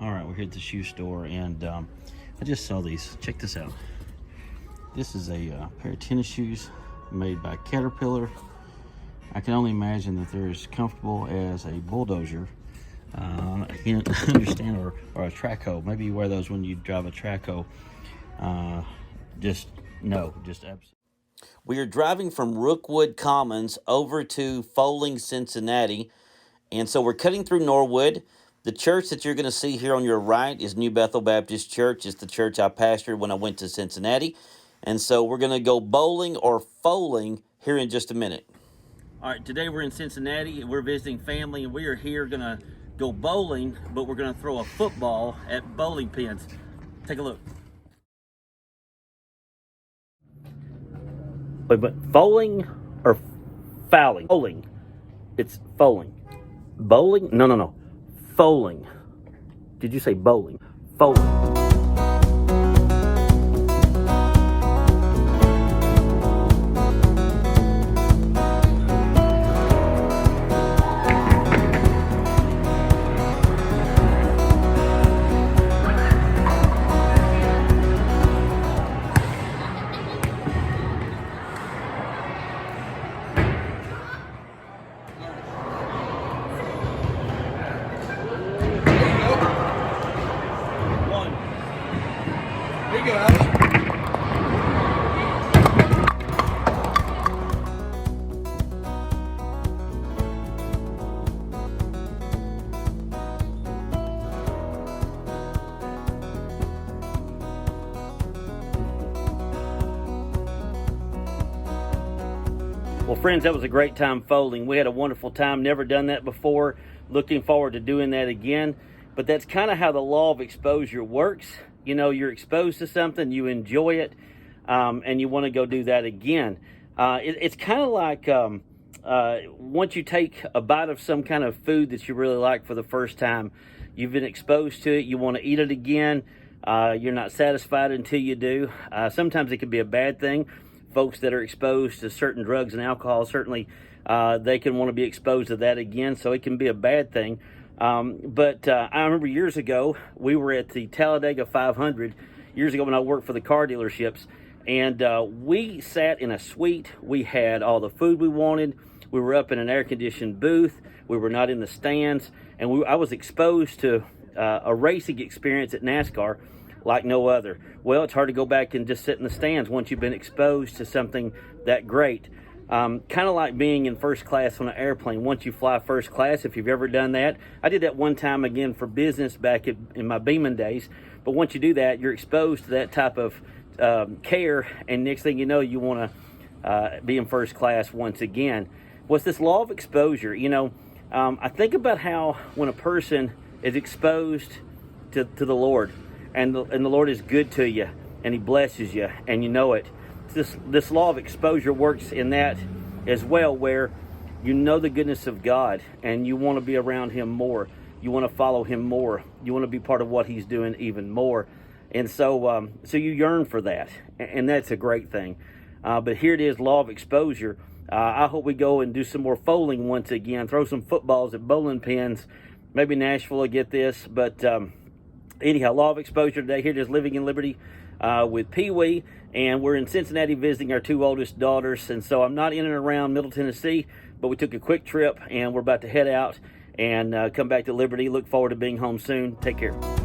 All right, we're here at the shoe store, and I just saw these. Check this out. This is a pair of tennis shoes made by Caterpillar. I can only imagine that they're as comfortable as a bulldozer. I can't understand, or a track hoe. Maybe you wear those when you drive a track hoe. Just absolutely. We are driving from Rookwood Commons over to Fowling, Cincinnati. And so we're cutting through Norwood. The church that you're going to see here on your right is New Bethel Baptist Church. It's the church I pastored when I went to Cincinnati. And so we're going to go bowling or Fowling here in just a minute. All right, today we're in Cincinnati. We're visiting family, and we are here going to go bowling, but we're going to throw a football at bowling pins. Take a look. Wait, but Fowling or Fowling? Fowling. It's Fowling. Bowling? No. Fowling. Did you say bowling? Fowling. There you go, Alex. Well, friends, that was a great time Fowling. We had a wonderful time. Never done that before. Looking forward to doing that again. But that's kind of how the law of exposure works. You know, you're exposed to something, you enjoy it, and you want to go do that again. It's kind of like once you take a bite of some kind of food that you really like for the first time, you've been exposed to it, you want to eat it again. You're not satisfied until you do. Sometimes it can be a bad thing. Folks that are exposed to certain drugs and alcohol, certainly they can want to be exposed to that again, so it can be a bad thing. But I remember years ago, we were at the Talladega 500, years ago when I worked for the car dealerships, and we sat in a suite. We had all the food we wanted. We were up in an air-conditioned booth. We were not in the stands, and I was exposed to a racing experience at NASCAR like no other. Well, it's hard to go back and just sit in the stands once you've been exposed to something that great. Kind of like being in first class on an airplane. Once you fly first class, if you've ever done that. I did that one time again for business back in my Beeman days. But once you do that, you're exposed to that type of care, and next thing you know, you want to be in first class once again. What's this law of exposure? You know, I think about how when a person is exposed to the Lord, and the Lord is good to you, and He blesses you, and you know it. This law of exposure works in that as well, where you know the goodness of God and you want to be around Him more. You want to follow Him more. You want to be part of what He's doing even more. And so you yearn for that, and that's a great thing. But here it is, law of exposure. I hope we go and do some more Fowling once again, throw some footballs at bowling pins. Maybe Nashville will get this, but anyhow, law of exposure today. Here it is, Living in Liberty with PeeWee, and we're in Cincinnati visiting our two oldest daughters. And so I'm not in and around Middle Tennessee, but we took a quick trip, and we're about to head out and come back to Liberty. Look forward to being home soon. Take care.